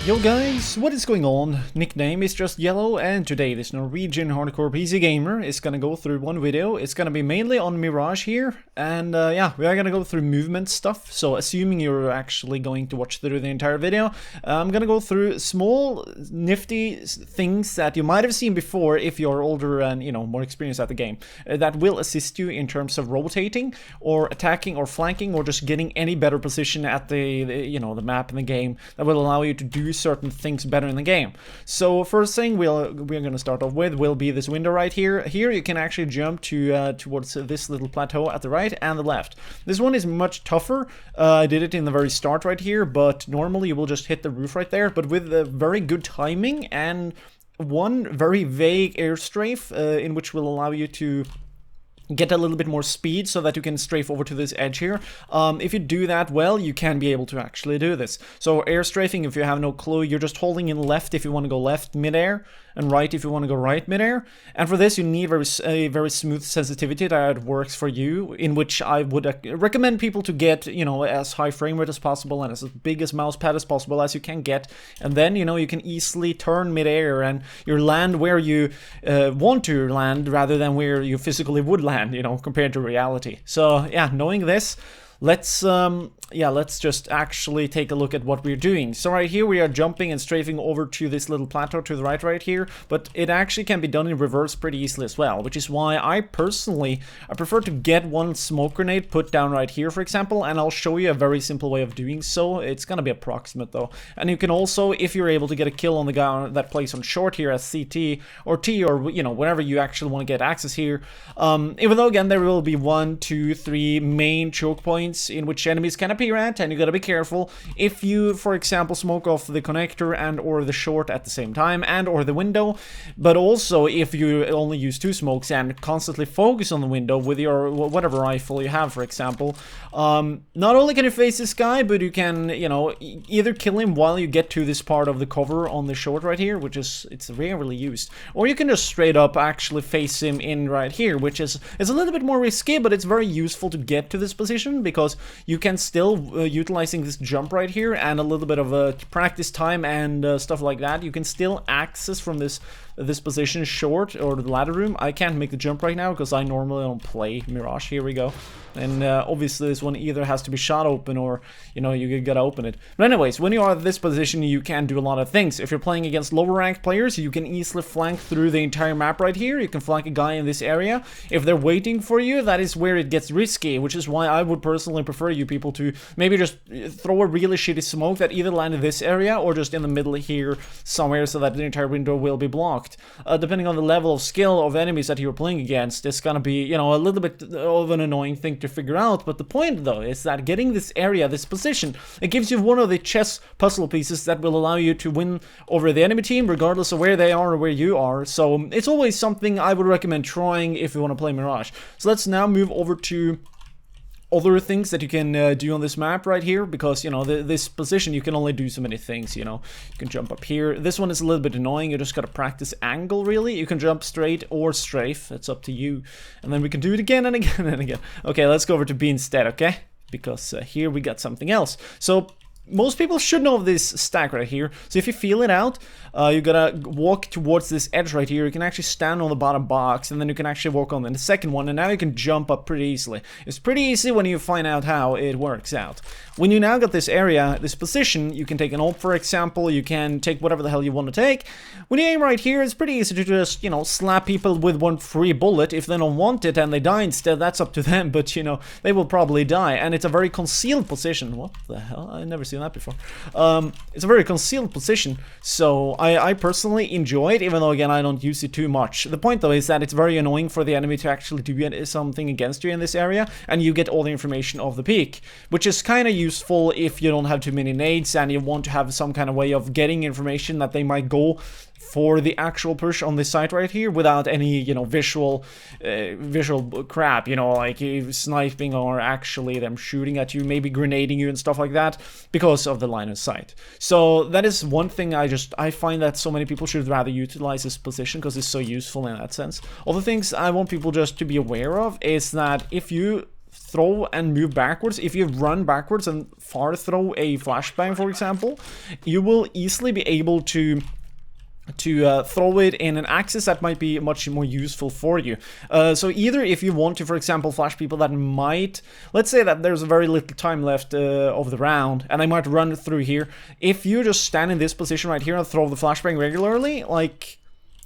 Yo guys, what is going on? Nickname is just Yellow, and today this Norwegian hardcore PC gamer is gonna go through one video. It's gonna be mainly on Mirage here, and yeah, we are gonna go through movement stuff. So assuming you're actually going to watch through the entire video, I'm gonna go through small, nifty things that you might have seen before if you're older and, you know, more experienced at the game, that will assist you in terms of rotating, or attacking, or flanking, or just getting any better position at the the map in the game that will allow you to do certain things better in the game. So first thing we're going to start off with will be this window right here. Here you can actually jump to towards this little plateau at the right and the left. This one is much tougher. I did it in the very start right here, but normally you will just hit the roof right there, but with very good timing and one very vague air strafe in which will allow you to get a little bit more speed so that you can strafe over to this edge here. If you do that well, you can be able to actually do this. So air strafing, if you have no clue, you're just holding in left if you want to go left midair, and right if you want to go right midair. And for this you need a very smooth sensitivity that works for you, in which I would recommend people to get, you know, as high frame rate as possible and as big as mouse pad as possible as you can get. And then, you know, you can easily turn midair and you land where you want to land rather than where you physically would land, you know, compared to reality. So yeah, knowing this, let's just actually take a look at what we're doing. So right here we are jumping and strafing over to this little plateau to the right here, but it actually can be done in reverse pretty easily as well, which is why I prefer to get one smoke grenade put down right here, for example, and I'll show you a very simple way of doing so. It's gonna be approximate though, and you can also, if you're able to get a kill on the guy that plays on short here as CT or T, or you know, whenever you actually want to get access here, even though again there will be 1, 2, 3 main choke points in which enemies can appear at, and you gotta be careful if you, for example, smoke off the connector and or the short at the same time, and or the window. But also if you only use 2 smokes and constantly focus on the window with your whatever rifle you have, for example, not only can you face this guy, but you can, you know, either kill him while you get to this part of the cover on the short right here, which is, it's rarely used, or you can just straight up actually face him in right here, which is a little bit more risky, but it's very useful to get to this position, because you can still, utilizing this jump right here and a little bit of practice time and stuff like that, you can still access from this position short or the ladder room. I can't make the jump right now because I normally don't play Mirage. Here we go. And obviously this one either has to be shot open or, you know, you gotta open it. But anyways, when you are at this position, you can do a lot of things. If you're playing against lower ranked players, you can easily flank through the entire map right here. You can flank a guy in this area. If they're waiting for you, that is where it gets risky, which is why I would personally prefer you people to maybe just throw a really shitty smoke that either land in this area or just in the middle here somewhere, so that the entire window will be blocked. Depending on the level of skill of enemies that you're playing against, it's gonna be, you know, a little bit of an annoying thing to figure out. But the point though is that getting this area, this position, it gives you one of the chess puzzle pieces that will allow you to win over the enemy team regardless of where they are or where you are. So it's always something I would recommend trying if you want to play Mirage. So let's now move over to other things that you can do on this map right here, because, you know, this position you can only do so many things. You know, you can jump up here. This one is a little bit annoying. You just gotta practice angle, really. You can jump straight or strafe, it's up to you, and then we can do it again and again and again. Okay, let's go over to B instead, okay, because here we got something else. So most people should know of this stack right here. So if you feel it out, you gotta walk towards this edge right here. You can actually stand on the bottom box, and then you can actually walk on the second one, and now you can jump up pretty easily. It's pretty easy when you find out how it works out. When you now got this area, this position, you can take an ult, for example. You can take whatever the hell you want to take. When you aim right here, it's pretty easy to just, you know, slap people with one free bullet. If they don't want it and they die instead, that's up to them, but, you know, they will probably die. And it's a very concealed position. What the hell? I've never seen that before. It's a very concealed position, so I personally enjoy it, even though again I don't use it too much. The point though is that it's very annoying for the enemy to actually do something against you in this area, and you get all the information of the peak, which is kind of useful if you don't have too many nades and you want to have some kind of way of getting information that they might go for the actual push on this site right here without any, you know, visual crap, you know, like sniping or actually them shooting at you, maybe grenading you and stuff like that, because of the line of sight. So that is one thing I find that so many people should rather utilize this position because it's so useful in that sense. Other things I want people just to be aware of is that if you throw and move backwards, if you run backwards and far throw a flashbang, for example, you will easily be able to throw it in an axis that might be much more useful for you. So either if you want to, for example, flash people that might, let's say that there's very little time left of the round, and they might run through here. If you just stand in this position right here and throw the flashbang regularly, like,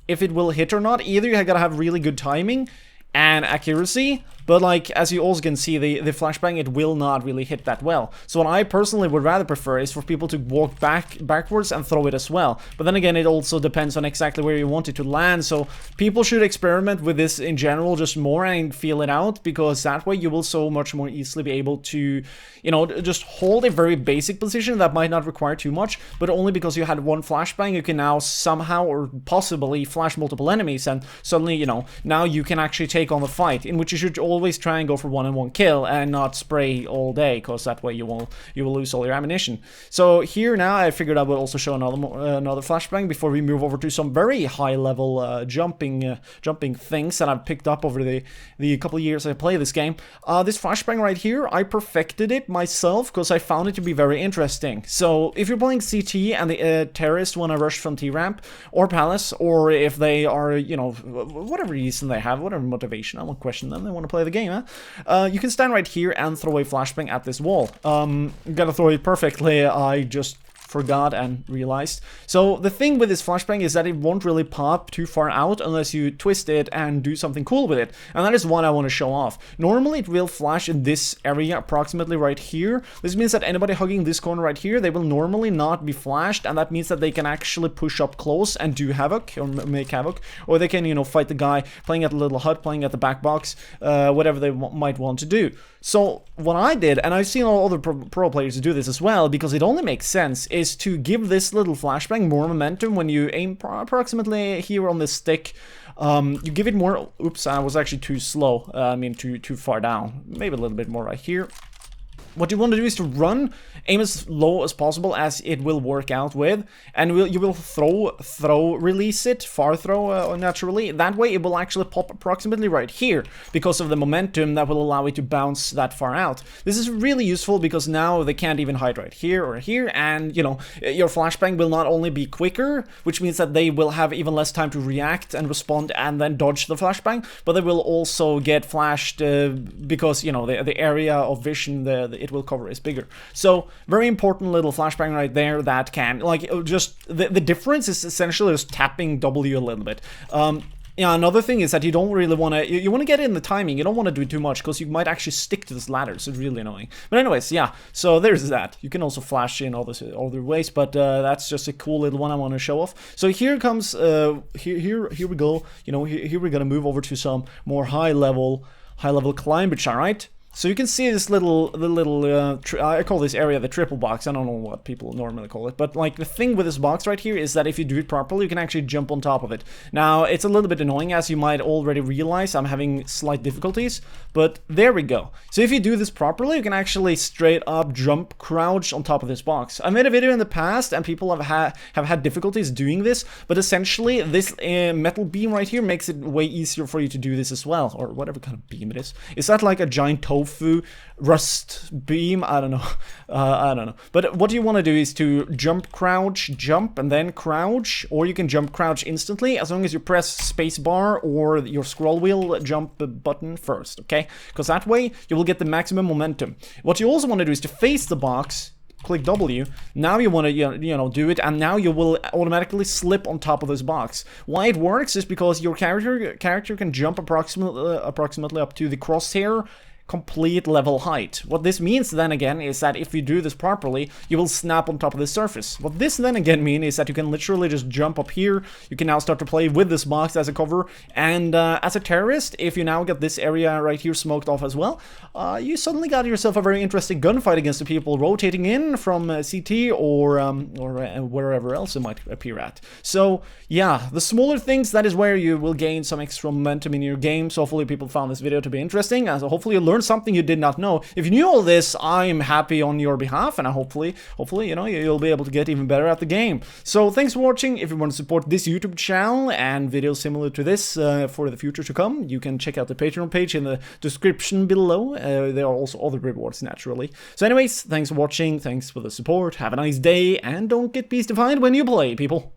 if it will hit or not, either you gotta have really good timing and accuracy, but like, as you also can see, the flashbang, it will not really hit that well. So what I personally would rather prefer is for people to walk backwards and throw it as well. But then again, it also depends on exactly where you want it to land, so people should experiment with this in general just more and feel it out, because that way you will so much more easily be able to, you know, just hold a very basic position that might not require too much, but only because you had one flashbang, you can now somehow or possibly flash multiple enemies, and suddenly, you know, now you can actually take on the fight, in which you should always try and go for one-on-one kill and not spray all day, because that way you will lose all your ammunition. So here now I figured I would also show another flashbang before we move over to some very high level jumping things that I've picked up over the couple of years I play this game. This flashbang right here, I perfected it myself because I found it to be very interesting. So if you're playing CT and the terrorists want to rush from T-ramp or Palace, or if they are, you know, whatever reason they have, whatever motivation, I won't question them, they want to play the game, huh? You can stand right here and throw a flashbang at this wall. Gotta throw it perfectly, I just forgot and realized. So the thing with this flashbang is that it won't really pop too far out unless you twist it and do something cool with it, and that is what I want to show off. Normally it will flash in this area approximately right here. This means that anybody hugging this corner right here, they will normally not be flashed, and that means that they can actually push up close and do havoc, or make havoc, or they can, you know, fight the guy playing at the little hut, playing at the back box, whatever they might want to do. So what I did, and I've seen all other pro players do this as well, because it only makes sense, is to give this little flashbang more momentum when you aim approximately here on this stick. You give it more. Oops, I was actually too slow. I mean, too far down. Maybe a little bit more right here. What you want to do is to run, aim as low as possible as it will work out with, and you will throw, release it, far throw naturally. That way it will actually pop approximately right here because of the momentum that will allow it to bounce that far out. This is really useful because now they can't even hide right here or here, and you know, your flashbang will not only be quicker, which means that they will have even less time to react and respond and then dodge the flashbang, but they will also get flashed because, you know, the area of vision it will cover is bigger. So very important little flashbang right there that can, like, just the difference is essentially just tapping W a little bit. Yeah, another thing is that you don't really want to, you want to get in the timing, you don't want to do too much because you might actually stick to this ladder, so it's really annoying. But anyways, yeah, so there's that. You can also flash in other ways, but that's just a cool little one I want to show off. So here comes, here we go, you know, here we're gonna move over to some more high level climbage, alright? So you can see this I call this area the triple box. I don't know what people normally call it, but like the thing with this box right here is that if you do it properly, you can actually jump on top of it. Now, it's a little bit annoying, as you might already realize. I'm having slight difficulties, but there we go. So if you do this properly, you can actually straight up jump crouch on top of this box. I made a video in the past, and people have had difficulties doing this, but essentially this metal beam right here makes it way easier for you to do this as well, or whatever kind of beam it is. Is that like a giant tofu rust beam? I don't know. I don't know. But what you want to do is to jump, crouch, jump, and then crouch, or you can jump, crouch instantly as long as you press spacebar or your scroll wheel jump button first, okay? Because that way you will get the maximum momentum. What you also want to do is to face the box, click W. Now you want to, you know, do it, and now you will automatically slip on top of this box. Why it works is because your character can jump approximately up to the crosshair complete level height. What this means then again is that if you do this properly, you will snap on top of the surface. What this then again means is that you can literally just jump up here. You can now start to play with this box as a cover, and as a terrorist, if you now get this area right here smoked off as well, you suddenly got yourself a very interesting gunfight against the people rotating in from CT or wherever else it might appear at. So yeah, the smaller things, that is where you will gain some extra momentum in your game. So hopefully people found this video to be interesting, as hopefully you learned learned something you did not know. If you knew all this, I'm happy on your behalf, and hopefully, you know, you'll be able to get even better at the game. So thanks for watching. If you want to support this YouTube channel and videos similar to this for the future to come, you can check out the Patreon page in the description below. There are also other rewards, naturally. So anyways, thanks for watching, thanks for the support, have a nice day, and don't get beastified when you play, people.